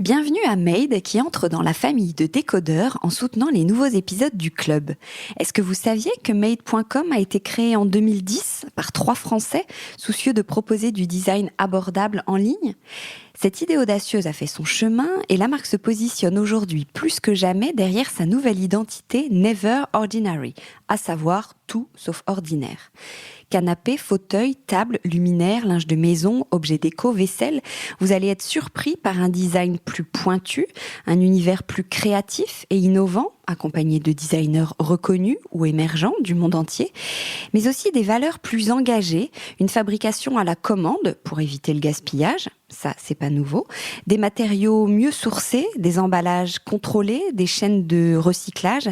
Bienvenue à Made qui entre dans la famille de décodeurs en soutenant les nouveaux épisodes du club. Est-ce que vous saviez que Made.com a été créé en 2010 par 3 Français soucieux de proposer du design abordable en ligne ? Cette idée audacieuse a fait son chemin et la marque se positionne aujourd'hui plus que jamais derrière sa nouvelle identité Never Ordinary, à savoir tout sauf ordinaire. Canapé, fauteuil, table, luminaire, linge de maison, objets déco, vaisselle, vous allez être surpris par un design plus pointu, un univers plus créatif et innovant, accompagné de designers reconnus ou émergents du monde entier, mais aussi des valeurs plus engagées, une fabrication à la commande pour éviter le gaspillage, ça c'est pas nouveau, des matériaux mieux sourcés, des emballages contrôlés, des chaînes de recyclage.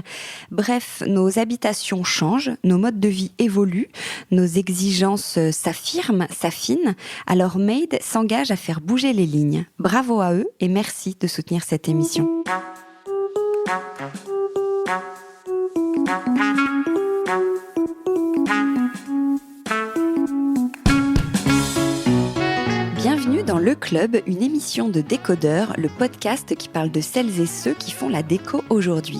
Bref, nos habitations changent, nos modes de vie évoluent, nos exigences s'affirment, s'affinent, alors Made s'engage à faire bouger les lignes. Bravo à eux et merci de soutenir cette émission. Bienvenue dans Le Club, une émission de décodeurs, le podcast qui parle de celles et ceux qui font la déco aujourd'hui.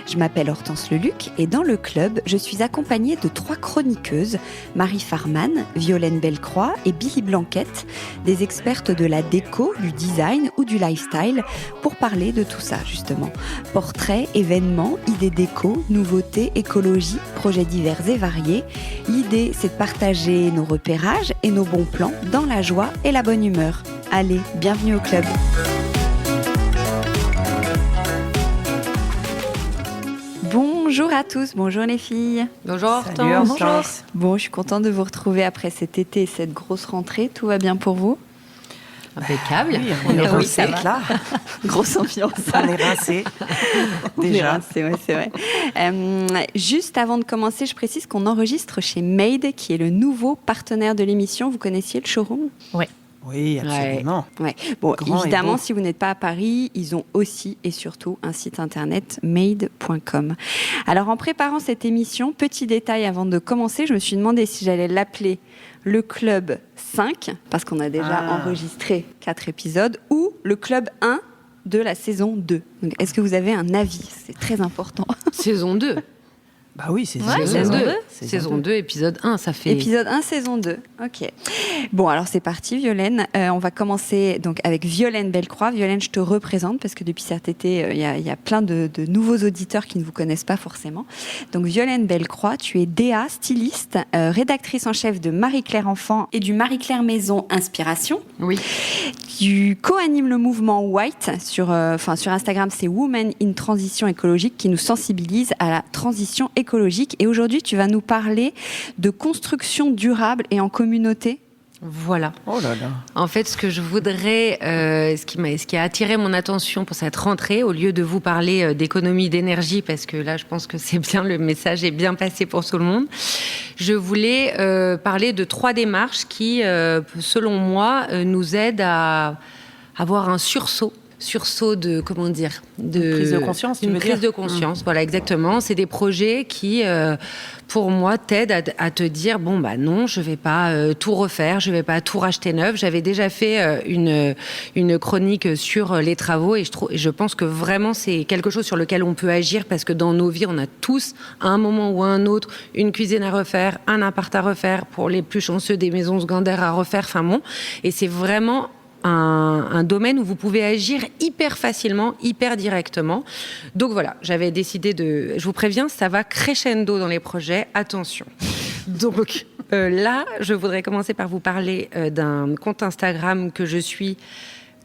Je m'appelle Hortense Leluc et dans Le Club, je suis accompagnée de 3 chroniqueuses, Marie Farman, Violaine Bellecroix et Billy Blanquette, des expertes de la déco, du design ou du lifestyle, pour parler de tout ça justement. Portraits, événements, idées déco, nouveautés, écologie, projets divers et variés. L'idée, c'est de partager nos repérages et nos bons plans dans la joie et la bonne humeur. Allez, bienvenue au club. Bonjour à tous, bonjour les filles. Bonjour Hortense. Bonjour. Bon, je suis contente de vous retrouver après cet été et cette grosse rentrée. Tout va bien pour vous ? Impeccable. Oui, on est rincés là. Grosse ambiance. On est rincés. Déjà. C'est vrai. Juste avant de commencer, je précise qu'on enregistre chez Made, qui est le nouveau partenaire de l'émission. Vous connaissiez le showroom ? Oui, absolument. Ouais. Bon, Grand évidemment, si vous n'êtes pas à Paris, ils ont aussi et surtout un site internet made.com. Alors, en préparant cette émission, petit détail avant de commencer, je me suis demandé si j'allais l'appeler le Club 5, parce qu'on a déjà enregistré 4 épisodes, ou le Club 1 de la saison 2. Donc, est-ce que vous avez un avis ? C'est très important. Saison 2. Bah oui, c'est Saison 2. Saison 2, épisode 1, ça fait... Épisode 1, saison 2. Ok. Bon, alors c'est parti, Violaine. On va commencer donc avec Violaine Bellecroix. Violaine, je te représente parce que depuis cet été, il y a plein de nouveaux auditeurs qui ne vous connaissent pas forcément. Donc, Violaine Bellecroix, tu es DA, styliste, rédactrice en chef de Marie-Claire Enfant et du Marie-Claire Maison Inspiration. Oui. Tu co-animes le mouvement White sur Instagram, c'est Women in Transition écologique qui nous sensibilise à la transition écologique. Et aujourd'hui, tu vas nous parler de construction durable et en communauté. Voilà. Oh là là. En fait, ce que je voudrais, ce qui a attiré mon attention pour cette rentrée, au lieu de vous parler d'économie d'énergie, parce que là, je pense que c'est bien, le message est bien passé pour tout le monde, je voulais parler de 3 démarches qui, selon moi, nous aident à avoir un sursaut de, comment dire, Une prise de conscience, une prise de conscience, voilà, exactement. C'est des projets qui, pour moi, t'aident à te dire, bon, bah non, je vais pas tout refaire, je vais pas tout racheter neuf. J'avais déjà fait une chronique sur les travaux et je pense que vraiment, c'est quelque chose sur lequel on peut agir parce que dans nos vies, on a tous, à un moment ou à un autre, une cuisine à refaire, un appart à refaire, pour les plus chanceux, des maisons secondaires à refaire, enfin bon. Et c'est vraiment un domaine où vous pouvez agir hyper facilement, hyper directement. Donc voilà, j'avais décidé je vous préviens, ça va crescendo dans les projets, attention. Donc là, je voudrais commencer par vous parler d'un compte Instagram que je suis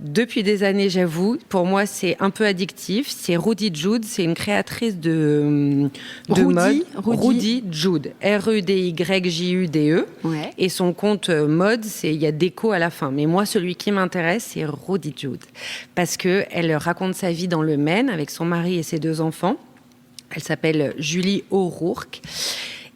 depuis des années, j'avoue. Pour moi, c'est un peu addictif. C'est Rudy Jude. C'est une créatrice de mode. Rudy Jude. RUDYJUDE. Ouais. Et son compte mode, il y a déco à la fin. Mais moi, celui qui m'intéresse, c'est Rudy Jude. Parce qu'elle raconte sa vie dans le Maine avec son mari et ses 2 enfants. Elle s'appelle Julie O'Rourke.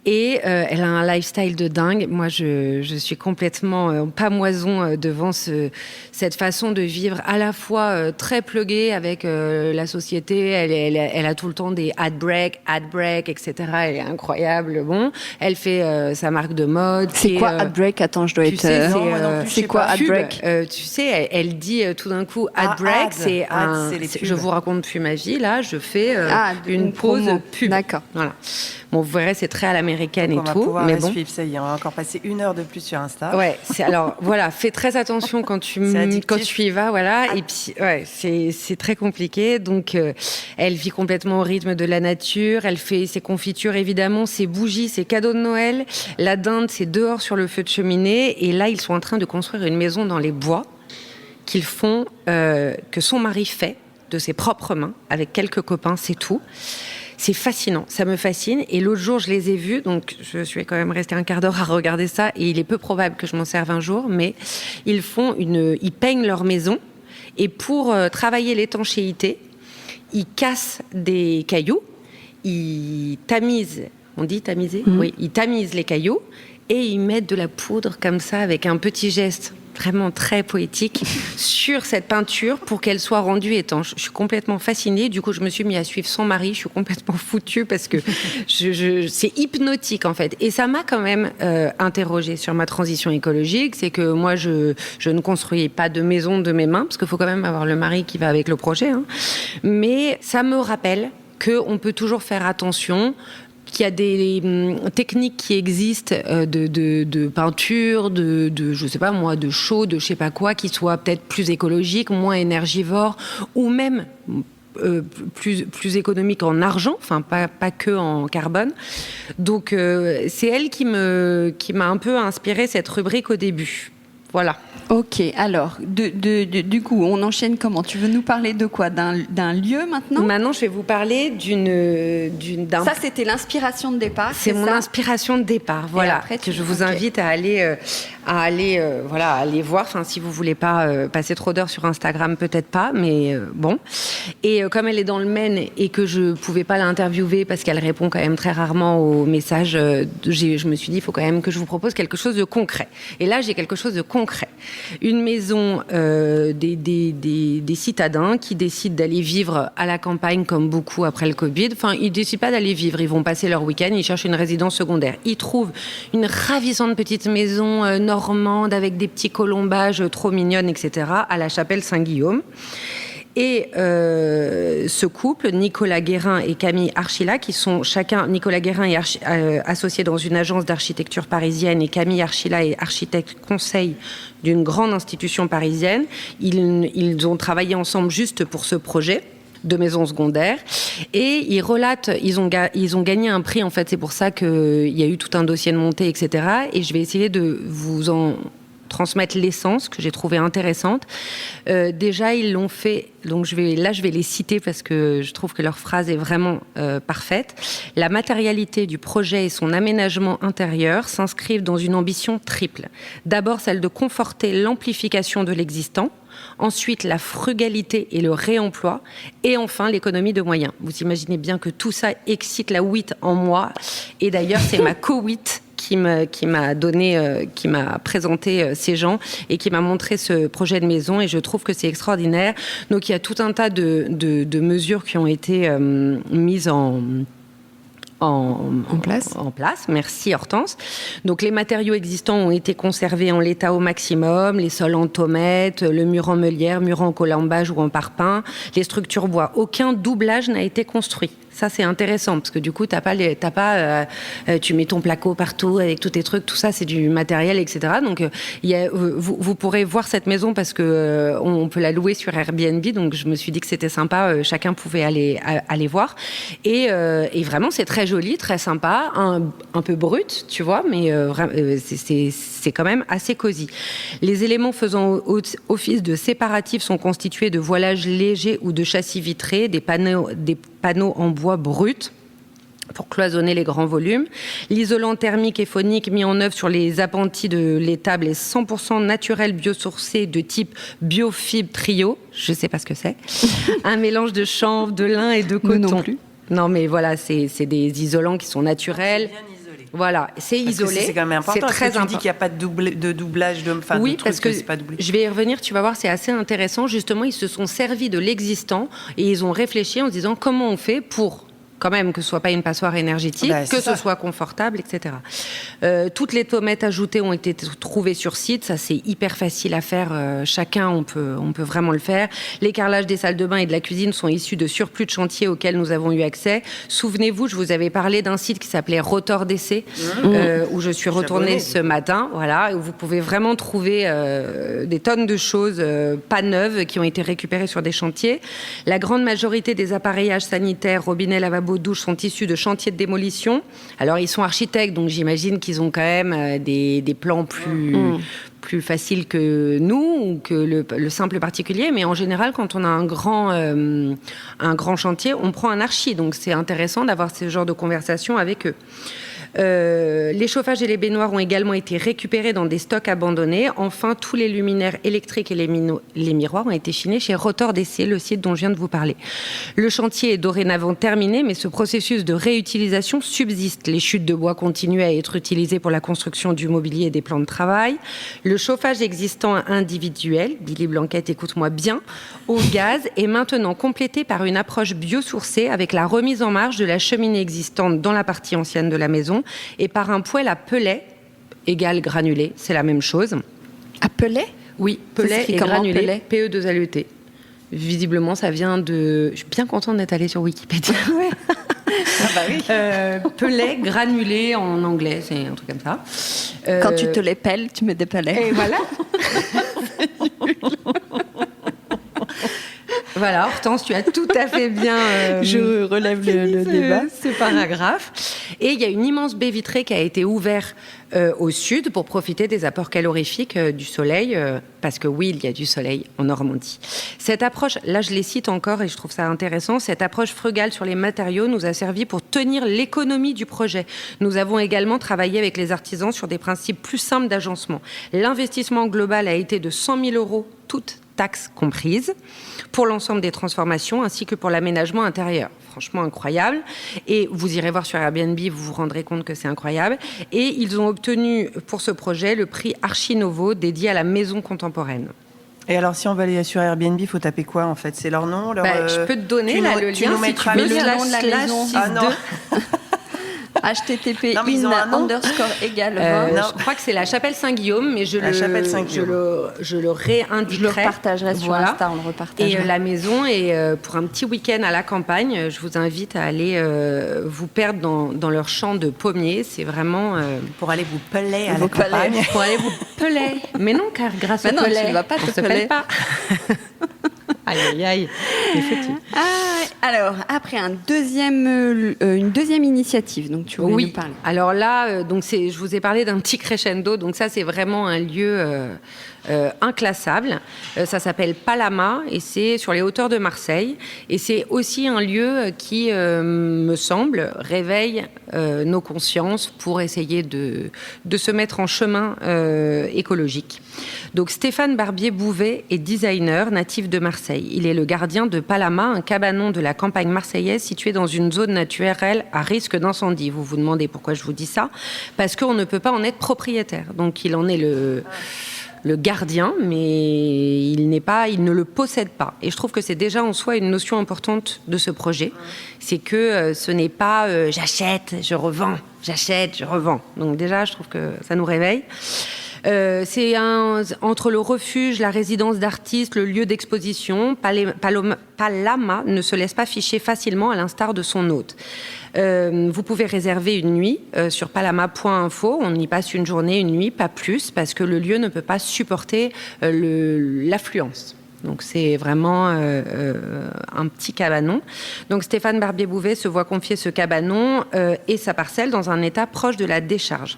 Et elle a un lifestyle de dingue. Moi, je suis complètement pamoison devant cette façon de vivre à la fois très pluguée avec la société. Elle a tout le temps des ad break, etc. Elle est incroyable. Bon, elle fait sa marque de mode. C'est quoi ad break? Attends, je dois être. C'est quoi ad break? Tu sais, elle dit tout d'un coup ad break. Je vous raconte plus ma vie. Là, je fais une pause pub. D'accord. Voilà. Bon, vous verrez, c'est très à l'américaine donc et on tout. Va pouvoir mais la bon. Suivre, ça y est, on va encore passer 1 heure de plus sur Insta. Ouais, alors voilà, fais très attention quand tu y vas, voilà. Et puis, ouais, c'est très compliqué. Donc, elle vit complètement au rythme de la nature. Elle fait ses confitures, évidemment, ses bougies, ses cadeaux de Noël. La dinde, c'est dehors sur le feu de cheminée. Et là, ils sont en train de construire une maison dans les bois qu'ils font, que son mari fait de ses propres mains, avec quelques copains, c'est tout. C'est fascinant, ça me fascine. Et l'autre jour, je les ai vus, donc je suis quand même restée un quart d'heure à regarder ça, et il est peu probable que je m'en serve un jour, mais ils peignent leur maison, et pour travailler l'étanchéité, ils cassent des cailloux, ils tamisent, on dit tamiser ? Oui, ils tamisent les cailloux, et ils mettent de la poudre comme ça, avec un petit geste vraiment très poétique, sur cette peinture pour qu'elle soit rendue étanche. Je suis complètement fascinée. Du coup, je me suis mis à suivre son mari. Je suis complètement foutue parce que c'est hypnotique, en fait. Et ça m'a quand même interrogée sur ma transition écologique. C'est que moi, je ne construis pas de maison de mes mains, parce qu'il faut quand même avoir le mari qui va avec le projet. Hein. Mais ça me rappelle qu'on peut toujours faire attention, qu'il y a des techniques qui existent de peinture, je sais pas moi, de chaud, de je sais pas quoi, qui soient peut-être plus écologiques, moins énergivores, ou même plus économiques en argent, enfin pas que en carbone. Donc c'est elle qui m'a un peu inspiré cette rubrique au début. Voilà. Ok, alors, du coup, on enchaîne comment? Tu veux nous parler de quoi? D'un lieu maintenant? Maintenant, je vais vous parler d'un... Ça, c'était l'inspiration de départ, c'est mon inspiration de départ, voilà, après, que je vous invite à aller voir. Enfin, si vous voulez pas passer trop d'heures sur Instagram, peut-être pas, mais bon. Et comme elle est dans le Maine et que je pouvais pas l'interviewer parce qu'elle répond quand même très rarement aux messages, je me suis dit, il faut quand même que je vous propose quelque chose de concret. Et là, j'ai quelque chose de concret. Une maison des citadins qui décident d'aller vivre à la campagne comme beaucoup après le Covid. Enfin, ils décident pas d'aller vivre, ils vont passer leur week-end, ils cherchent une résidence secondaire. Ils trouvent une ravissante petite maison normande avec des petits colombages trop mignonnes, etc. à la chapelle Saint-Guillaume. Et ce couple, Nicolas Guérin et Camille Archila, qui sont chacun, Nicolas Guérin est associé dans une agence d'architecture parisienne et Camille Archila est architecte conseil d'une grande institution parisienne. Ils ont travaillé ensemble juste pour ce projet de maison secondaire et ils relatent, ils ont gagné un prix en fait, c'est pour ça qu'il y a eu tout un dossier de montée, etc. Et je vais essayer de vous en transmettre l'essence que j'ai trouvée intéressante. Déjà, ils l'ont fait, donc je vais les citer parce que je trouve que leur phrase est vraiment parfaite. La matérialité du projet et son aménagement intérieur s'inscrivent dans une ambition triple. D'abord, celle de conforter l'amplification de l'existant. Ensuite, la frugalité et le réemploi. Et enfin, l'économie de moyens. Vous imaginez bien que tout ça excite la WIT en moi. Et d'ailleurs, c'est ma co-WIT qui m'a présenté ces gens et qui m'a montré ce projet de maison. Et je trouve que c'est extraordinaire. Donc, il y a tout un tas de mesures qui ont été mises en place. Merci Hortense. Donc les matériaux existants ont été conservés en l'état au maximum, les sols en tomate, le mur en meulière, mur en colombage ou en parpaing, les structures bois. Aucun doublage n'a été construit. Ça, c'est intéressant parce que du coup, tu mets ton placo partout avec tous tes trucs, tout ça, c'est du matériel, etc. Donc, vous pourrez voir cette maison parce que on peut la louer sur Airbnb. Donc, je me suis dit que c'était sympa. Chacun pouvait aller voir. Et vraiment, c'est très joli, très sympa, un peu brut, tu vois, mais c'est quand même assez cosy. Les éléments faisant office de séparatifs sont constitués de voilages légers ou de châssis vitrés, des panneaux en bois brut pour cloisonner les grands volumes. L'isolant thermique et phonique mis en œuvre sur les appentis de l'étable est 100% naturel biosourcé de type biofibre trio. Je ne sais pas ce que c'est. Un mélange de chanvre, de lin et de coton. Non plus. Non, mais voilà, c'est des isolants qui sont naturels. Voilà, c'est Parce que isolé. c'est quand même important. C'est très tu dis qu'il n'y a pas de doublage de. Oui, de trucs, parce que c'est pas doublé. je vais y revenir. Tu vas voir, c'est assez intéressant. Justement, ils se sont servis de l'existant et ils ont réfléchi en se disant comment on fait pour quand même que ce soit pas une passoire énergétique, que ce soit confortable, etc. Toutes les tomates ajoutées ont été trouvées sur site, ça c'est hyper facile à faire, chacun on peut vraiment le faire. Les carrelages des salles de bain et de la cuisine sont issus de surplus de chantier auxquels nous avons eu accès. Souvenez-vous, je vous avais parlé d'un site qui s'appelait Rotor d'Essai, où je suis retournée ce matin, voilà, où vous pouvez vraiment trouver des tonnes de choses pas neuves qui ont été récupérées sur des chantiers. La grande majorité des appareillages sanitaires, robinets, lavabos, douches sont issus de chantiers de démolition. Alors, ils sont architectes, donc j'imagine qu'ils ont quand même des plans plus faciles que nous ou que le simple particulier. Mais en général, quand on a un grand chantier, on prend un archi. Donc, c'est intéressant d'avoir ce genre de conversation avec eux. Les chauffages et les baignoires ont également été récupérés dans des stocks abandonnés. Enfin, tous les luminaires électriques et les miroirs ont été chinés chez Rotor d'Essai, le site dont je viens de vous parler. Le chantier est dorénavant terminé, mais ce processus de réutilisation subsiste. Les chutes de bois continuent à être utilisées pour la construction du mobilier et des plans de travail. Le chauffage existant individuel, Billy Blanquette, écoute-moi bien, au gaz est maintenant complété par une approche biosourcée avec la remise en marche de la cheminée existante dans la partie ancienne de la maison et par un poêle à pellet égal granulé, c'est la même chose. À pellet ? Oui, pellet et granulé, pellet PE2LET. Visiblement, ça vient de... Je suis bien contente d'être allée sur Wikipédia. Ouais. Ah bah oui. Pellet, granulé en anglais, c'est un truc comme ça. Quand tu te les pelles, tu mets des pellets. Et voilà. Voilà, Hortense, tu as tout à fait bien... Je relève le débat. Ce paragraphe. Et il y a une immense baie vitrée qui a été ouverte au sud pour profiter des apports calorifiques du soleil, parce que oui, il y a du soleil en Normandie. Cette approche, là je les cite encore et je trouve ça intéressant, cette approche frugale sur les matériaux nous a servi pour tenir l'économie du projet. Nous avons également travaillé avec les artisans sur des principes plus simples d'agencement. L'investissement global a été de 100 000 €, toutes taxes comprises, pour l'ensemble des transformations ainsi que pour l'aménagement intérieur. Franchement incroyable. Et vous irez voir sur Airbnb, vous vous rendrez compte que c'est incroyable. Et ils ont obtenu pour ce projet le prix Archinovo dédié à la maison contemporaine. Et alors, si on va aller sur Airbnb, il faut taper quoi en fait ? C'est leur nom Je peux te donner là, le lien si tu veux. le nom de la maison. Ah non. http Non, mais ils ont un nom. _égale. Je crois que c'est la Chapelle Saint-Guillaume, mais je le réindiquerai. Je le repartagerai sur Insta, on le repartagera. Et la maison, et pour un petit week-end à la campagne, je vous invite à aller vous perdre dans leur champ de pommiers. C'est vraiment... Pour aller vous peler à la campagne. Pour aller vous peler. Mais non, car grâce au pelet, tu ne vas pas on te se peler. pèle pas. Aïe, aïe, aïe. Les foutus. Alors, après une deuxième initiative, donc tu voulais nous parler. Alors là, je vous ai parlé d'un petit crescendo. Donc ça, c'est vraiment un lieu inclassable. Ça s'appelle Palama et c'est sur les hauteurs de Marseille. Et c'est aussi un lieu qui, me semble, réveille nos consciences pour essayer de se mettre en chemin écologique. Donc Stéphane Barbier-Bouvet est designer natif de Marseille. Il est le gardien de Palama, un cabanon de la campagne marseillaise situé dans une zone naturelle à risque d'incendie. Vous vous demandez pourquoi je vous dis ça ? Parce qu'on ne peut pas en être propriétaire. Donc il en est le gardien, mais il ne le possède pas. Et je trouve que c'est déjà en soi une notion importante de ce projet. C'est que ce n'est pas j'achète, je revends, j'achète, je revends. Donc déjà, je trouve que ça nous réveille. C'est entre le refuge, la résidence d'artistes, le lieu d'exposition. Palama ne se laisse pas ficher facilement à l'instar de son hôte. Vous pouvez réserver une nuit sur palama.info. On y passe une journée, une nuit, pas plus, parce que le lieu ne peut pas supporter l'affluence. Donc c'est vraiment un petit cabanon. Donc Stéphane Barbier-Bouvet se voit confier ce cabanon et sa parcelle dans un état proche de la décharge.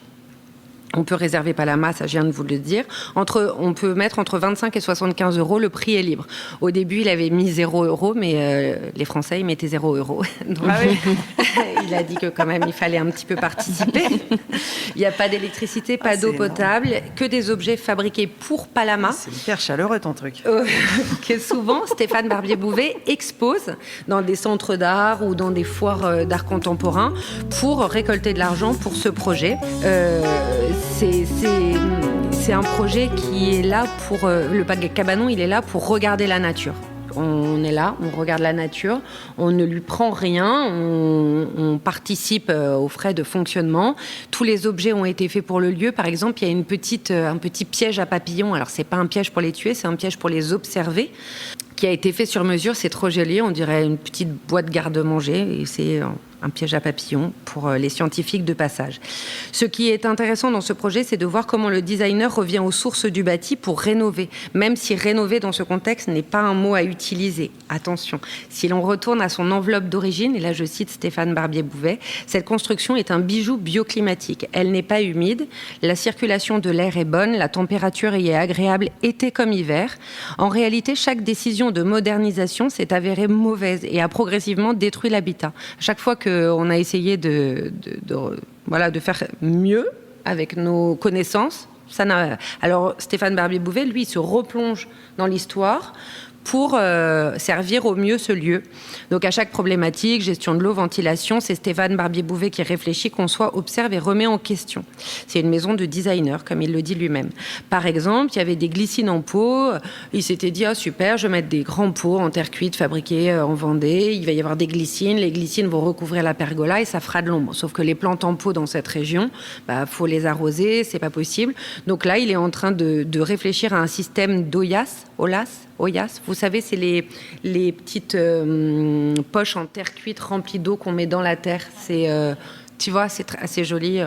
On peut réserver Palama, ça je viens de vous le dire. On peut mettre entre 25 et 75 €, le prix est libre. Au début, il avait mis 0 €, mais les Français, ils mettaient 0 €. Donc, Il a dit que quand même, il fallait un petit peu participer. Il n'y a pas d'électricité, pas d'eau c'est potable, que des objets fabriqués pour Palama. C'est hyper chaleureux ton truc. Que souvent, Stéphane Barbier-Bouvet expose dans des centres d'art ou dans des foires d'art contemporain pour récolter de l'argent pour ce projet. C'est un projet qui est là pour... le cabanon, il est là pour regarder la nature. On est là, on regarde la nature, on ne lui prend rien, on participe aux frais de fonctionnement. Tous les objets ont été faits pour le lieu. Par exemple, il y a un petit piège à papillons. Alors, c'est pas un piège pour les tuer, c'est un piège pour les observer, qui a été fait sur mesure. C'est trop joli, on dirait une petite boîte garde-manger. Et c'est un piège à papillons pour les scientifiques de passage. Ce qui est intéressant dans ce projet, c'est de voir comment le designer revient aux sources du bâti pour rénover, même si rénover dans ce contexte n'est pas un mot à utiliser. Attention, si l'on retourne à son enveloppe d'origine, et là je cite Stéphane Barbier-Bouvet, cette construction est un bijou bioclimatique. Elle n'est pas humide, la circulation de l'air est bonne, la température y est agréable été comme hiver. En réalité, chaque décision de modernisation s'est avérée mauvaise et a progressivement détruit l'habitat. Chaque fois qu'on a essayé de faire mieux avec nos connaissances, ça n'a... Alors Stéphane Barbier-Bouvet, lui, il se replonge dans l'histoire pour servir au mieux ce lieu. Donc à chaque problématique, gestion de l'eau, ventilation, c'est Stéphane Barbier-Bouvet qui réfléchit, conçoit, observe et remet en question. C'est une maison de designer, comme il le dit lui-même. Par exemple, il y avait des glycines en pot. Il s'était dit, ah super, je vais mettre des grands pots en terre cuite fabriqués en Vendée. Il va y avoir des glycines. Les glycines vont recouvrir la pergola et ça fera de l'ombre. Sauf que les plantes en pot dans cette région, faut les arroser, c'est pas possible. Donc là, il est en train de réfléchir à un système d'Oyas. Vous savez, c'est les petites poches en terre cuite remplies d'eau qu'on met dans la terre. C'est, tu vois, c'est assez joli.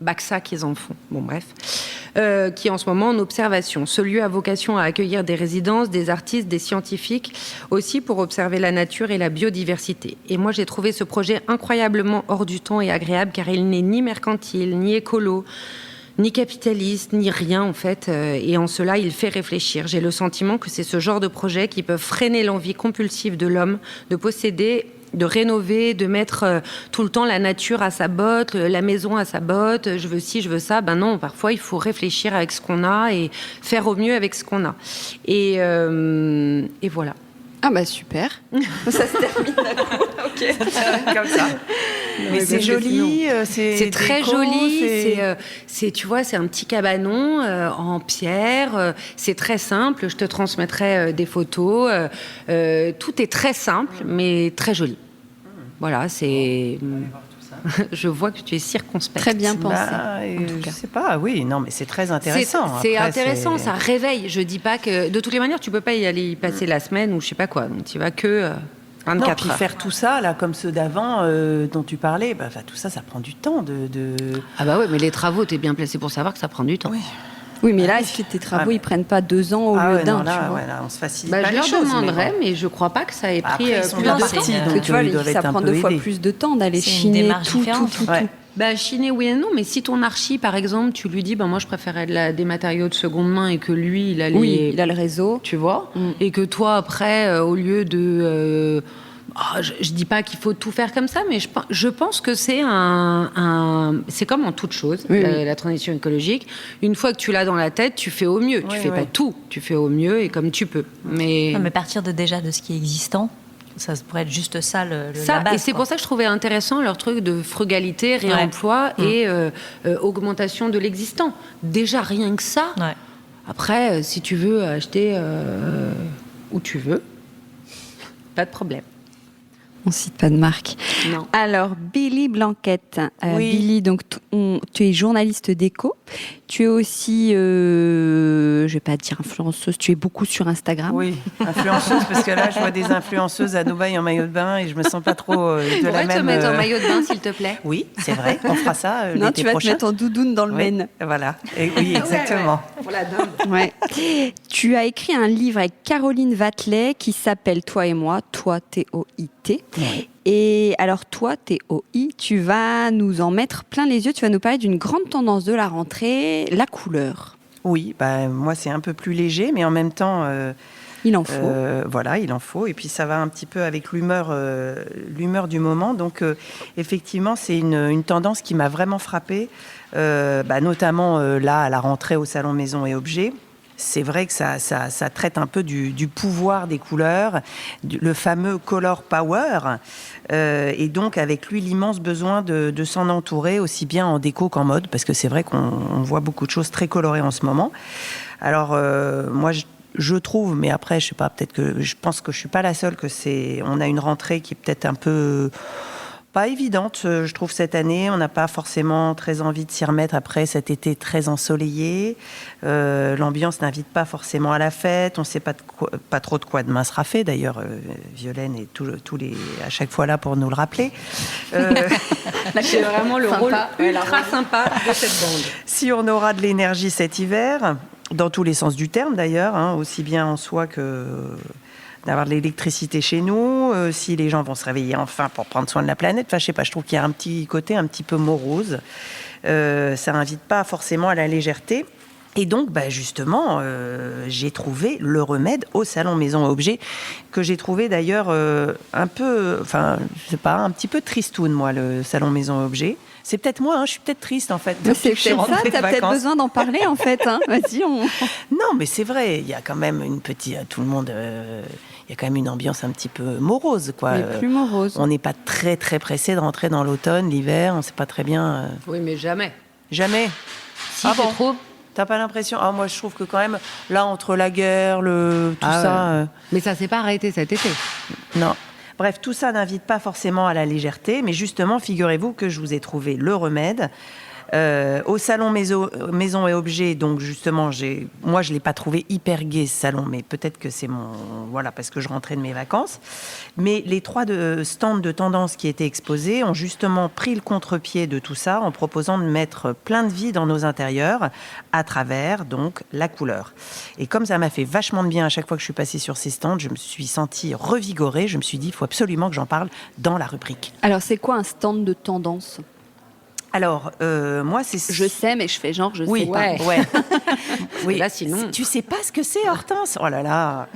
Baxa qu'ils en font. Bon, bref. Qui est en ce moment en observation. Ce lieu a vocation à accueillir des résidences, des artistes, des scientifiques, aussi pour observer la nature et la biodiversité. Et moi, j'ai trouvé ce projet incroyablement hors du temps et agréable, car il n'est ni mercantile, ni écolo, ni capitaliste, ni rien en fait, et en cela il fait réfléchir. J'ai le sentiment que c'est ce genre de projet qui peuvent freiner l'envie compulsive de l'homme de posséder, de rénover, de mettre tout le temps la nature à sa botte, la maison à sa botte, je veux ci, je veux ça. Ben non, parfois il faut réfléchir avec ce qu'on a et faire au mieux avec ce qu'on a. Et voilà. Ah bah super. Ça se termine d'un coup. Ok. Comme ça. Mais c'est joli, c'est très déco, joli. C'est tu vois, c'est un petit cabanon en pierre. C'est très simple. Je te transmettrai des photos. Tout est très simple, mais très joli. Voilà, c'est. Je vois que tu es circonspect. Très bien pensé. Je sais pas, oui, non, mais c'est très intéressant. C'est intéressant, ça réveille. Je dis pas que de toutes les manières, tu peux pas y aller y passer la semaine ou je sais pas quoi. Donc tu vas que 24 non, puis heures. faire tout ça là, comme ceux d'avant dont tu parlais, tout ça prend du temps Ah bah ouais, mais les travaux, t'es bien placé pour savoir que ça prend du temps. Oui, mais là, est-ce que tes travaux, ils prennent pas 2 ans au lieu d'un, tu vois? Là, on se facilite pas je les leur choses. demanderais, mais je crois pas que ça ait pris Après, ils sont plus bien de partis, temps. donc Tu vois, ils doivent ça être un prend peu 2 fois aidés. plus de temps d'aller C'est une chiner démarche tout. différente. Ouais. Chiner, oui et non, mais si ton archi, par exemple, tu lui dis, moi je préférais des matériaux de seconde main et que lui, il a il a le réseau. Tu vois, et que toi, après, au lieu de... je dis pas qu'il faut tout faire comme ça, mais je pense que c'est c'est comme en toute chose, la transition écologique. Une fois que tu l'as dans la tête, tu fais au mieux. Tu fais pas tout, tu fais au mieux et comme tu peux. Mais partir déjà de ce qui est existant, ça pourrait être juste ça, la base. Et c'est pour ça que je trouvais intéressant leur truc de frugalité, réemploi et augmentation de l'existant. Déjà, rien que ça. Ouais. Après, si tu veux acheter où tu veux, pas de problème. On cite pas de marque. Non. Alors, Billy Blanquette. Oui. Billy, donc, tu es journaliste d'éco. Tu es aussi, je vais pas dire influenceuse, tu es beaucoup sur Instagram. Oui, influenceuse, parce que là, je vois des influenceuses à Dubaï en maillot de bain et je me sens pas trop de la même... te mettre en maillot de bain, s'il te plaît. Oui, c'est vrai, on fera ça Non, l'été tu vas prochain. te mettre en doudoune dans le Oui, Maine. voilà, et oui, exactement. Pour la dinde. Ouais. Tu as écrit un livre avec Caroline Vatelet qui s'appelle Toi et moi, toi T-O-I-T. Oui. Et alors toi, T-O-I, tu vas nous en mettre plein les yeux, tu vas nous parler d'une grande tendance de la rentrée, la couleur. Oui, moi c'est un peu plus léger, mais en même temps, Il en faut. Voilà, il en faut. Et puis ça va un petit peu avec l'humeur du moment. Donc effectivement, c'est une tendance qui m'a vraiment frappée, notamment là à la rentrée au Salon Maison et Objets. C'est vrai que ça traite un peu du pouvoir des couleurs, le fameux color power, et donc avec lui l'immense besoin de s'en entourer aussi bien en déco qu'en mode, parce que c'est vrai qu'on voit beaucoup de choses très colorées en ce moment. Alors moi je trouve, mais après je sais pas, peut-être que je pense que je suis pas la seule, on a une rentrée qui est peut-être un peu pas évidente, je trouve, cette année. On n'a pas forcément très envie de s'y remettre après cet été très ensoleillé. L'ambiance n'invite pas forcément à la fête. On ne sait pas trop de quoi demain sera fait. D'ailleurs, Violaine est à chaque fois là pour nous le rappeler. C'est vraiment le rôle ultra sympa de cette bande. Si on aura de l'énergie cet hiver, dans tous les sens du terme d'ailleurs, aussi bien en soi que d'avoir de l'électricité chez nous, si les gens vont se réveiller enfin pour prendre soin de la planète. Enfin, je sais pas, je trouve qu'il y a un petit côté un petit peu morose. Ça n'invite pas forcément à la légèreté. Et donc, justement, j'ai trouvé le remède au Salon Maison Objet, que j'ai trouvé d'ailleurs un petit peu tristoun, moi, le Salon Maison Objet. C'est peut-être moi, je suis peut-être triste en fait. C'est peut-être ça, t'as peut-être besoin d'en parler en fait. Vas-y, Non, mais c'est vrai, il y a quand même tout le monde... il y a quand même une ambiance un petit peu morose, quoi. Mais plus morose. On n'est pas très, très pressé de rentrer dans l'automne, l'hiver, on ne sait pas très bien... Oui, mais jamais. Jamais. Si, je trouve. T'as pas l'impression? Moi, je trouve que quand même, là, entre la guerre, tout ça... Mais ça s'est pas arrêté cet été. Non. Bref, tout ça n'invite pas forcément à la légèreté, mais justement, figurez-vous que je vous ai trouvé le remède. Au Salon Maison et Objets, donc justement, moi je l'ai pas trouvé hyper gai ce salon, mais peut-être que c'est parce que je rentrais de mes vacances. Mais les 3 stands de tendance qui étaient exposés ont justement pris le contre-pied de tout ça en proposant de mettre plein de vie dans nos intérieurs à travers donc la couleur. Et comme ça m'a fait vachement de bien à chaque fois que je suis passée sur ces stands, je me suis sentie revigorée. Je me suis dit, il faut absolument que j'en parle dans la rubrique. Alors, c'est quoi un stand de tendance ? Alors, moi, c'est... Je sais, mais je fais genre, je sais pas. Ouais. Oui. Là, sinon... Tu sais pas ce que c'est, Hortense? Oh là là.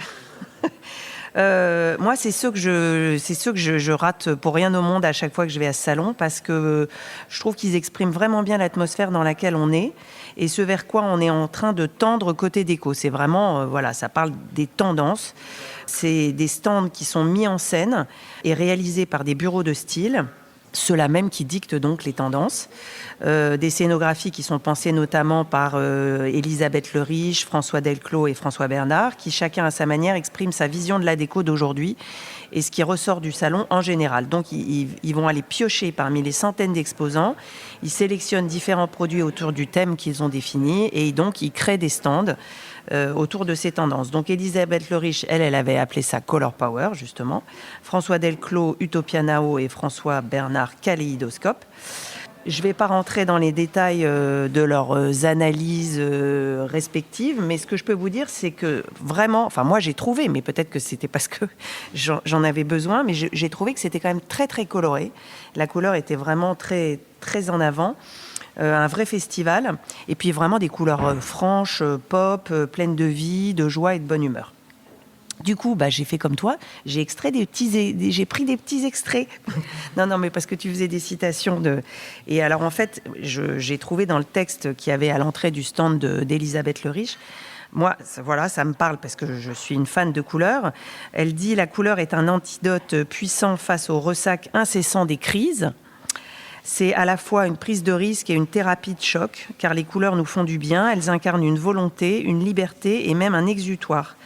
Moi, c'est ceux que je rate pour rien au monde à chaque fois que je vais à ce salon, parce que je trouve qu'ils expriment vraiment bien l'atmosphère dans laquelle on est et ce vers quoi on est en train de tendre côté déco. C'est vraiment, ça parle des tendances. C'est des stands qui sont mis en scène et réalisés par des bureaux de style, ceux-là même qui dictent donc les tendances. Des scénographies qui sont pensées notamment par Elisabeth Le Riche, François Delclos et François Bernard, qui chacun à sa manière exprime sa vision de la déco d'aujourd'hui et ce qui ressort du salon en général. Donc ils vont aller piocher parmi les centaines d'exposants, ils sélectionnent différents produits autour du thème qu'ils ont défini et donc ils créent des stands autour de ces tendances. Donc Elisabeth Le Riche, elle avait appelé ça Color Power, justement. François Delclos, Utopia Now et François Bernard, Kaléidoscope. Je ne vais pas rentrer dans les détails de leurs analyses respectives, mais ce que je peux vous dire, c'est que vraiment, moi j'ai trouvé, mais peut-être que c'était parce que j'en avais besoin, mais j'ai trouvé que c'était quand même très très coloré. La couleur était vraiment très, très en avant. Un vrai festival, et puis vraiment des couleurs franches, pop, pleines de vie, de joie et de bonne humeur. Du coup, j'ai fait comme toi, j'ai pris des petits extraits. Non, mais parce que tu faisais des citations Et alors en fait, j'ai trouvé dans le texte qu'il y avait à l'entrée du stand d'Elisabeth Le Riche. Moi, ça me parle parce que je suis une fan de couleurs. Elle dit: la couleur est un antidote puissant face au ressac incessant des crises. C'est à la fois une prise de risque et une thérapie de choc, car les couleurs nous font du bien, elles incarnent une volonté, une liberté et même un exutoire.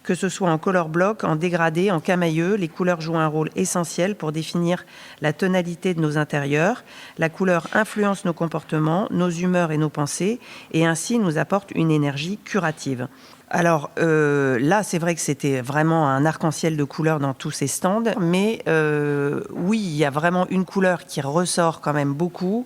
Que ce soit en color block, en dégradé, en camailleux, les couleurs jouent un rôle essentiel pour définir la tonalité de nos intérieurs. La couleur influence nos comportements, nos humeurs et nos pensées, et ainsi nous apporte une énergie curative. Alors là, c'est vrai que c'était vraiment un arc-en-ciel de couleurs dans tous ces stands, mais oui, il y a vraiment une couleur qui ressort quand même beaucoup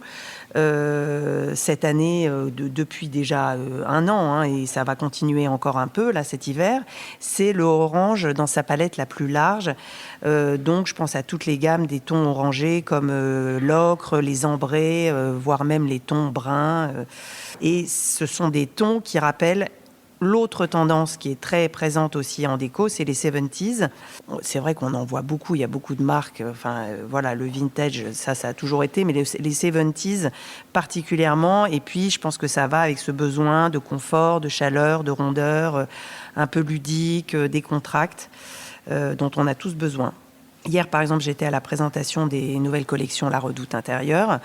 cette année, depuis déjà un an, et ça va continuer encore un peu là cet hiver. C'est le orange dans sa palette la plus large. Donc je pense à toutes les gammes des tons orangés comme l'ocre, les ambrés, voire même les tons bruns. Et ce sont des tons qui rappellent L'autre tendance qui est très présente aussi en déco, c'est les 70s. C'est vrai qu'on en voit beaucoup, il y a beaucoup de marques. Voilà, le vintage, ça a toujours été, mais les 70s particulièrement. Et puis, je pense que ça va avec ce besoin de confort, de chaleur, de rondeur, un peu ludique, décontracte, dont on a tous besoin. Hier, par exemple, j'étais à la présentation des nouvelles collections La Redoute intérieure.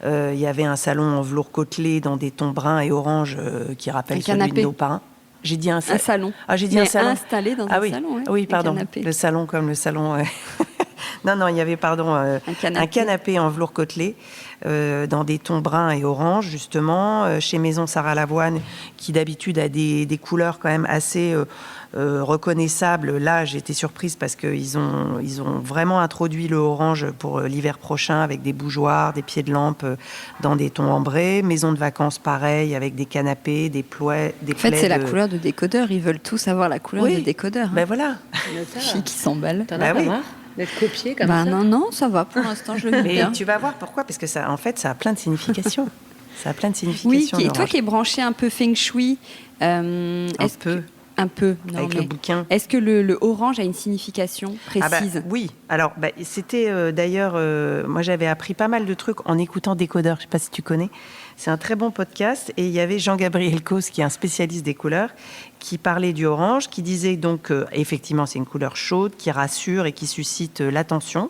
Il y avait un salon en velours côtelé dans des tons bruns et orange qui rappellent celui de nos parrains. J'ai dit un salon. Ah, j'ai dit un salon. Installé dans un salon. Ouais. Oui, pardon. Le salon comme le salon. Non, il y avait, un canapé en velours côtelé dans des tons bruns et orange, justement, chez Maison Sarah Lavoine, qui d'habitude a des couleurs quand même assez reconnaissables. Là, j'ai été surprise parce qu'ils ont vraiment introduit le orange pour l'hiver prochain avec des bougeoirs, des pieds de lampe dans des tons ambrés. Maison de vacances, pareil, avec des canapés, des plaids. En fait, c'est la couleur de décodeur. Ils veulent tous avoir la couleur de décodeur. Ben voilà. Les filles qui s'emballent. T'en as pas marre d'être copié comme ça? Non, ça va. Pour l'instant, je le vis bien. Tu vas voir pourquoi. Parce que ça, en fait, ça a plein de significations. Oui, et toi qui es branché un peu feng shui, un peu. Non, avec le bouquin. Est-ce que le orange a une signification précise? Oui. Alors, c'était d'ailleurs... moi, j'avais appris pas mal de trucs en écoutant Décodeur. Je ne sais pas si tu connais. C'est un très bon podcast. Et il y avait Jean-Gabriel Causse, qui est un spécialiste des couleurs, qui parlait du orange, qui disait donc, effectivement, c'est une couleur chaude, qui rassure et qui suscite l'attention.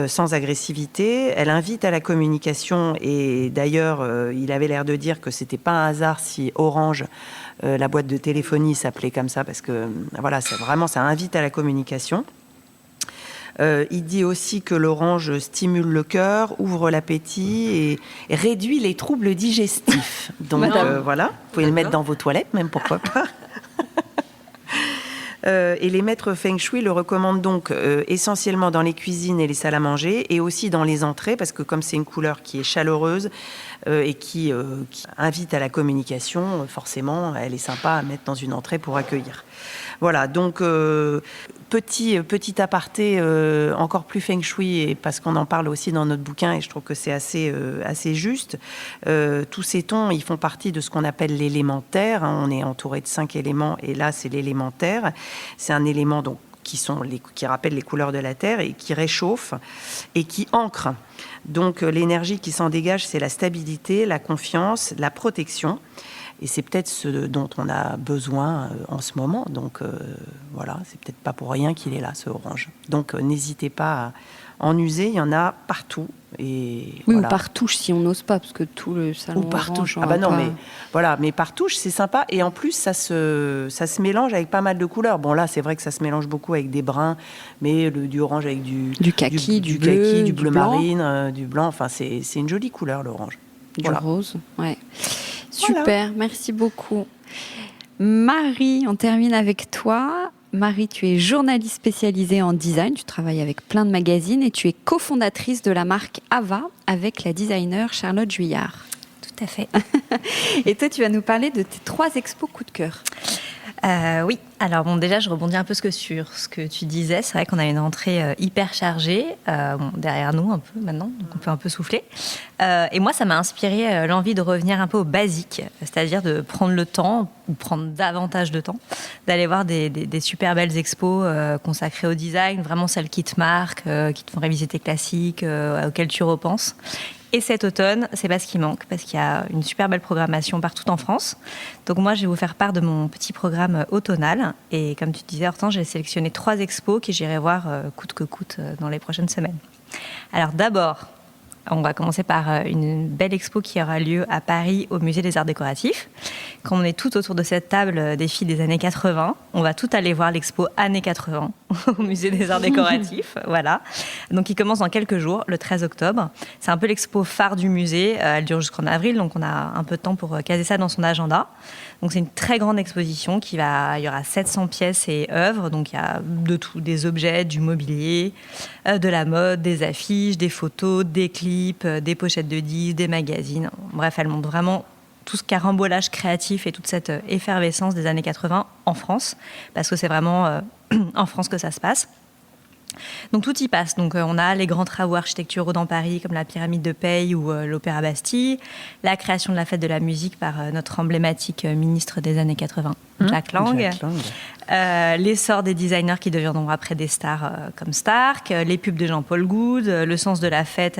Sans agressivité. Elle invite à la communication et d'ailleurs, il avait l'air de dire que c'était pas un hasard si Orange, la boîte de téléphonie, s'appelait comme ça parce que voilà, ça invite à la communication. Il dit aussi que l'orange stimule le cœur, ouvre l'appétit et réduit les troubles digestifs. Donc voilà, vous pouvez le mettre dans vos toilettes, même pourquoi pas. Et les maîtres feng shui le recommandent donc essentiellement dans les cuisines et les salles à manger et aussi dans les entrées parce que comme c'est une couleur qui est chaleureuse et qui invite à la communication, forcément, elle est sympa à mettre dans une entrée pour accueillir. Voilà, donc petit aparté encore plus feng shui et parce qu'on en parle aussi dans notre bouquin et je trouve que c'est assez juste. Tous ces tons, ils font partie de ce qu'on appelle l'élémentaire. On est entouré de 5 éléments et là, c'est l'élémentaire. C'est un élément donc qui rappelle les couleurs de la Terre et qui réchauffe et qui ancre. Donc l'énergie qui s'en dégage, c'est la stabilité, la confiance, la protection. Et c'est peut-être ce dont on a besoin en ce moment. Donc voilà, c'est peut-être pas pour rien qu'il est là, ce orange. Donc n'hésitez pas à en user, il y en a partout. Et oui, voilà. Ou par touche si on n'ose pas, parce que tout le salon. Ou par touche. Ah bah non, mais voilà, mais par touche, c'est sympa. Et en plus, ça se mélange avec pas mal de couleurs. Bon, là, c'est vrai que ça se mélange beaucoup avec des bruns, mais du orange avec du kaki, du bleu, kaki, du bleu blanc. marine, du blanc. Enfin, c'est une jolie couleur, l'orange. Du rose, ouais. Super, merci beaucoup. Marie, on termine avec toi. Marie, tu es journaliste spécialisée en design, tu travailles avec plein de magazines et tu es cofondatrice de la marque Ava avec la designer Charlotte Juillard. Tout à fait. Et toi, tu vas nous parler de tes 3 expos coup de cœur. Oui, alors bon, déjà je rebondis un peu sur ce que tu disais. C'est vrai qu'on a une rentrée hyper chargée derrière nous un peu maintenant, donc on peut un peu souffler. Et moi, ça m'a inspiré l'envie de revenir un peu au basique, c'est-à-dire de prendre le temps, ou prendre davantage de temps, d'aller voir des super belles expos consacrées au design, vraiment celles qui te marquent, qui te font réviser tes classiques, auxquelles tu repenses. Et cet automne, c'est pas ce qui manque, parce qu'il y a une super belle programmation partout en France. Donc moi, je vais vous faire part de mon petit programme automnal. Et comme tu disais, Hortense, j'ai sélectionné 3 expos que j'irai voir coûte que coûte dans les prochaines semaines. Alors d'abord, on va commencer par une belle expo qui aura lieu à Paris au Musée des Arts Décoratifs. Quand on est tout autour de cette table des filles des années 80, on va tout aller voir l'expo années 80 au Musée des Arts Décoratifs. Voilà. Donc, il commence dans quelques jours, le 13 octobre. C'est un peu l'expo phare du musée. Elle dure jusqu'en avril, donc on a un peu de temps pour caser ça dans son agenda. Donc, c'est une très grande exposition il y aura 700 pièces et œuvres. Donc, il y a de tout, des objets, du mobilier, de la mode, des affiches, des photos, des clips, des pochettes de disques, des magazines. Bref, elle montre vraiment tout ce carambolage créatif et toute cette effervescence des années 80 en France, parce que c'est vraiment en France que ça se passe. Donc tout y passe. Donc on a les grands travaux architecturaux dans Paris, comme la pyramide de Paye ou l'Opéra Bastille, la création de la fête de la musique par notre emblématique ministre des années 80, Jack Lang. L'essor des designers qui deviendront après des stars comme Stark, les pubs de Jean-Paul Goude, le sens de la fête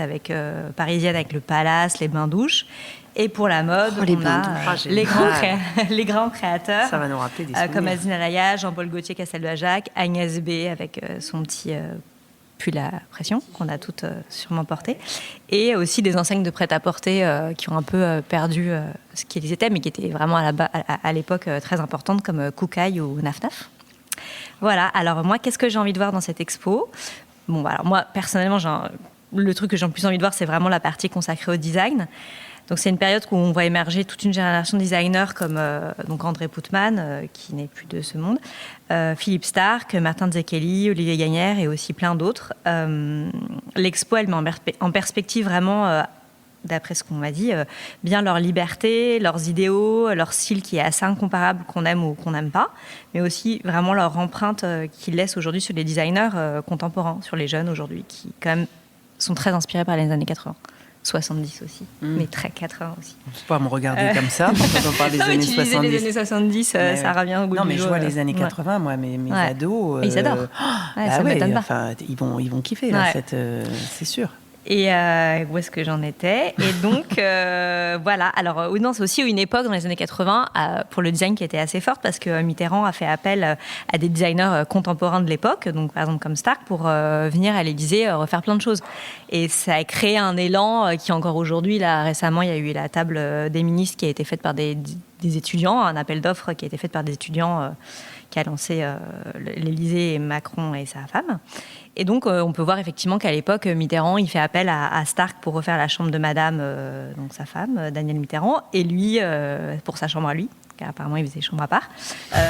parisienne avec le palace, les bains-douches. Et pour la mode, on a les grands créateurs. Ça va nous rappeler des souvenirs. Comme Azine Alaya, Jean-Paul Gaultier, Castelbajac, Agnès B avec son petit pull à pression qu'on a toutes sûrement porté. Et aussi des enseignes de prêt-à-porter qui ont un peu perdu ce qu'ils étaient, mais qui étaient vraiment à l'époque très importantes, comme Koukaï ou Naf Naf. Voilà, alors moi, qu'est-ce que j'ai envie de voir dans cette expo ? Alors moi, personnellement, le truc que j'ai le plus envie de voir, c'est vraiment la partie consacrée au design. Donc c'est une période où on voit émerger toute une génération de designers comme donc André Poutman, qui n'est plus de ce monde, Philippe Stark, Martin Zecchelli, Olivier Gagnère et aussi plein d'autres. L'expo, elle met en perspective vraiment, d'après ce qu'on m'a dit, bien leur liberté, leurs idéaux, leur style qui est assez incomparable, qu'on aime ou qu'on n'aime pas, mais aussi vraiment leur empreinte qu'ils laissent aujourd'hui sur les designers contemporains, sur les jeunes aujourd'hui, qui quand même sont très inspirés par les années 80. 70 aussi, mais très 80 aussi. Je ne peux pas me regarder comme ça quand on parle des années 70. Les années 70, ça revient au goût du jour. Non, mais je vois les années 80, moi, mes ados... Ils adorent. Ça m'étonne pas. Enfin, ils vont kiffer, là, c'est sûr. Et où est-ce que j'en étais ? Et donc, voilà. Alors, non, c'est aussi une époque dans les années 80 pour le design qui était assez forte parce que Mitterrand a fait appel à des designers contemporains de l'époque, donc par exemple comme Stark, pour venir à l'Élysée refaire plein de choses. Et ça a créé un élan qui encore aujourd'hui, là récemment, il y a eu la table des ministres qui a été faite par des étudiants, un appel d'offres qui a été fait par des étudiants qui a lancé l'Élysée, Macron et sa femme. Et donc, on peut voir effectivement qu'à l'époque, Mitterrand, il fait appel à Stark pour refaire la chambre de Madame, donc sa femme, Danielle Mitterrand, et lui, pour sa chambre à lui, car apparemment il faisait chambre à part,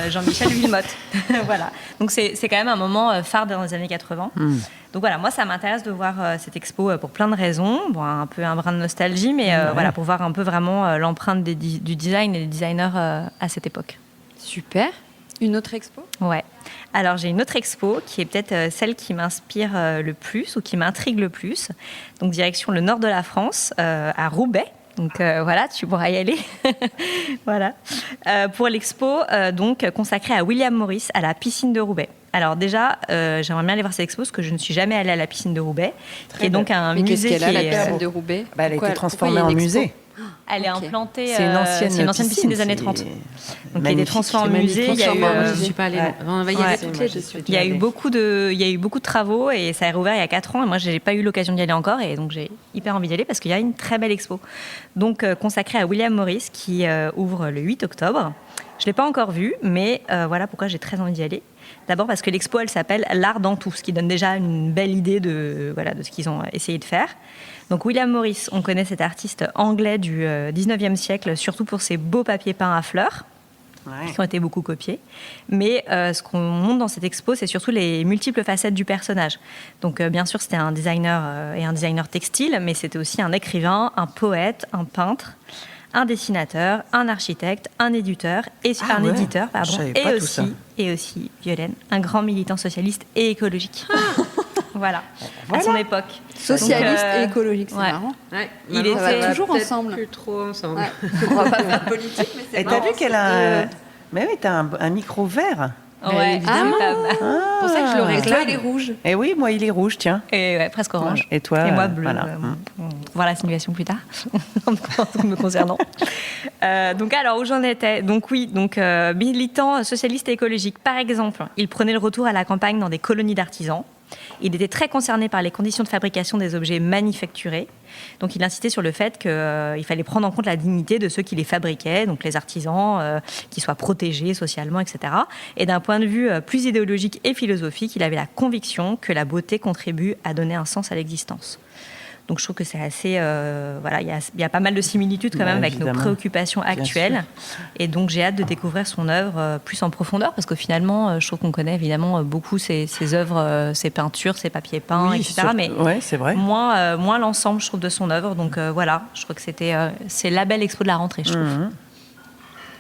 Jean-Michel Wilmotte. Voilà. Donc, c'est quand même un moment phare dans les années 80. Donc voilà, moi, ça m'intéresse de voir cette expo pour plein de raisons. Bon, un peu un brin de nostalgie, mais voilà, pour voir un peu vraiment l'empreinte du design et des designers à cette époque. Super. Une autre expo ? Ouais. Alors, j'ai une autre expo qui est peut-être celle qui m'inspire le plus ou qui m'intrigue le plus. Donc, direction le nord de la France, à Roubaix. Donc, voilà, tu pourras y aller. Voilà. Pour l'expo, donc, consacrée à William Morris, à la piscine de Roubaix. Alors, déjà, j'aimerais bien aller voir cette expo parce que je ne suis jamais allée à la piscine de Roubaix, qui est donc un musée. Qu'est-ce qu'elle a, la piscine de Roubaix ? Elle a été transformée en musée. Elle est implantée. C'est une ancienne piscine des années 30. Donc, il y a des transformés en musée. Je ne suis pas allée. On va y aller toutes les deux. Il y a eu beaucoup de travaux et ça a rouvert il y a 4 ans. Et moi, je n'ai pas eu l'occasion d'y aller encore. Et donc, j'ai hyper envie d'y aller parce qu'il y a une très belle expo. Donc, consacrée à William Morris qui ouvre le 8 octobre. Je ne l'ai pas encore vue, mais voilà pourquoi j'ai très envie d'y aller. D'abord parce que l'expo, elle s'appelle L'art dans tout, ce qui donne déjà une belle idée de ce qu'ils ont essayé de faire. Donc William Morris, on connaît cet artiste anglais du 19e siècle, surtout pour ses beaux papiers peints à fleurs, qui ont été beaucoup copiés. Mais ce qu'on montre dans cette expo, c'est surtout les multiples facettes du personnage. Donc bien sûr, c'était un designer et un designer textile, mais c'était aussi un écrivain, un poète, un peintre, un dessinateur, un architecte, un éditeur, et aussi, Violaine, un grand militant socialiste et écologique. Voilà, à son époque. Socialiste et écologique, c'est marrant. Ouais. Il était toujours ensemble. Plus trop ensemble. Ouais. On va pas faire politique, mais c'est marrant. Et t'as vu qu'elle a... Mais oui, t'as un micro vert. Ouais, évidemment. C'est pour ça que je le réclame. Il est rouge. Et oui, moi, il est rouge, tiens. Et ouais, presque orange. Et toi, et moi, bleu. Voilà. On trouvera la simulation plus tard, en me concernant. Donc, alors, où j'en étais ? Donc, oui, militant socialiste et écologique. Par exemple, il prenait le retour à la campagne dans des colonies d'artisans. Il était très concerné par les conditions de fabrication des objets manufacturés. Donc, il insistait sur le fait qu'il fallait prendre en compte la dignité de ceux qui les fabriquaient, donc les artisans, qui soient protégés socialement, etc. Et d'un point de vue plus idéologique et philosophique, il avait la conviction que la beauté contribue à donner un sens à l'existence. Donc, je trouve que c'est assez... il y a pas mal de similitudes quand même avec nos préoccupations actuelles. Et donc, j'ai hâte de découvrir son œuvre plus en profondeur parce que finalement, je trouve qu'on connaît évidemment beaucoup ses œuvres, ses peintures, ses papiers peints, etc. Mais c'est vrai. moins l'ensemble, je trouve, de son œuvre. Donc, voilà, je trouve que c'est la belle expo de la rentrée, je trouve.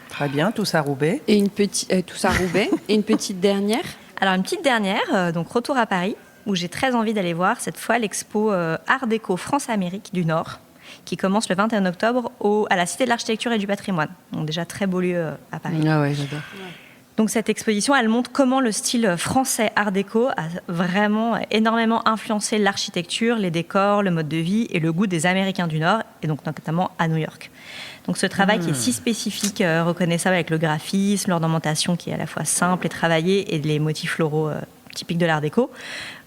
Très bien, tout ça Roubaix. Et tout ça Roubaix. Et une petite dernière. Alors, une petite dernière, donc retour à Paris. où j'ai très envie d'aller voir cette fois l'expo Art Déco France-Amérique du Nord, qui commence le 21 octobre à la Cité de l'Architecture et du Patrimoine. Donc déjà très beau lieu à Paris. Ah ouais, j'adore. Donc cette exposition, elle montre comment le style français Art déco a vraiment énormément influencé l'architecture, les décors, le mode de vie et le goût des Américains du Nord, et donc notamment à New York. Donc ce travail qui est si spécifique, reconnaissable avec le graphisme, l'ornementation qui est à la fois simple et travaillée, et les motifs floraux typiques de l'Art déco,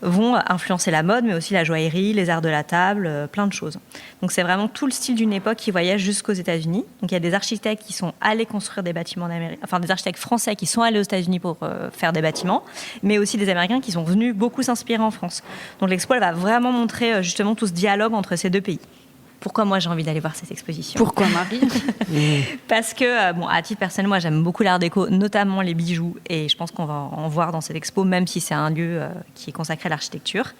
vont influencer la mode, mais aussi la joaillerie, les arts de la table, plein de choses. Donc c'est vraiment tout le style d'une époque qui voyage jusqu'aux États-Unis. Donc il y a des architectes qui sont allés construire des bâtiments d'Amérique, enfin des architectes français qui sont allés aux États-Unis pour faire des bâtiments, mais aussi des Américains qui sont venus beaucoup s'inspirer en France. Donc l'expo, elle va vraiment montrer justement tout ce dialogue entre ces deux pays. Pourquoi moi j'ai envie d'aller voir cette exposition ? Pourquoi Marie ? Parce que, à titre personnel, moi j'aime beaucoup l'art déco, notamment les bijoux, et je pense qu'on va en voir dans cette expo, même si c'est un lieu qui est consacré à l'architecture.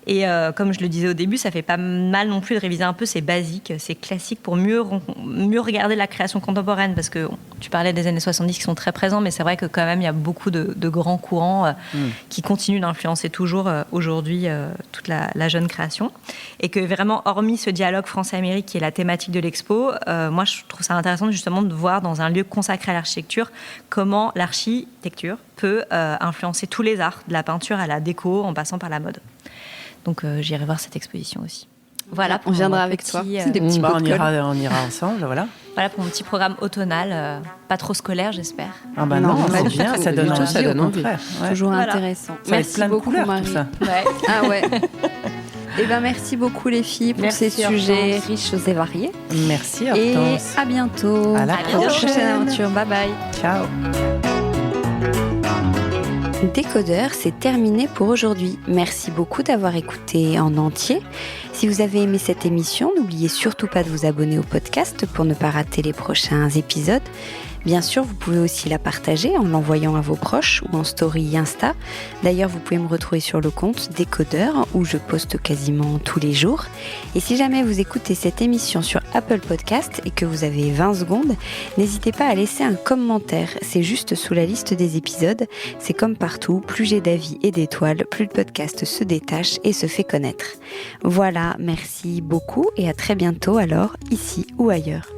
Et comme je le disais au début, ça fait pas mal non plus de réviser un peu ces basiques, ces classiques pour mieux regarder la création contemporaine, parce que tu parlais des années 70 qui sont très présents, mais c'est vrai que quand même il y a beaucoup de grands courants qui continuent d'influencer toujours aujourd'hui toute la jeune création, et que vraiment hormis ce dialogue France-Amérique qui est la thématique de l'expo, moi je trouve ça intéressant justement de voir dans un lieu consacré à l'architecture comment l'architecture peut influencer tous les arts, de la peinture à la déco en passant par la mode. Donc j'irai voir cette exposition aussi. Voilà, on viendra avec toi. C'est des petits on ira ensemble, voilà. Voilà pour mon petit programme automnal, pas trop scolaire, j'espère. Ah bah non, c'est bien, ça donne envie, au contraire. Ouais. Toujours intéressant. Ça merci plein beaucoup, de couleurs, Marie. Tout ça. Ouais. Ah ouais. Eh ben merci beaucoup les filles pour ces sujets riches et variés. Merci Hortense. Et à bientôt. À la prochaine aventure. Bye bye. Ciao. Décodeur, c'est terminé pour aujourd'hui. Merci beaucoup d'avoir écouté en entier. Si vous avez aimé cette émission, n'oubliez surtout pas de vous abonner au podcast pour ne pas rater les prochains épisodes. Bien sûr, vous pouvez aussi la partager en l'envoyant à vos proches ou en story Insta. D'ailleurs, vous pouvez me retrouver sur le compte Décodeur où je poste quasiment tous les jours. Et si jamais vous écoutez cette émission sur Apple Podcast et que vous avez 20 secondes, n'hésitez pas à laisser un commentaire. C'est juste sous la liste des épisodes. C'est comme partout, plus j'ai d'avis et d'étoiles, plus le podcast se détache et se fait connaître. Voilà, merci beaucoup et à très bientôt alors, ici ou ailleurs.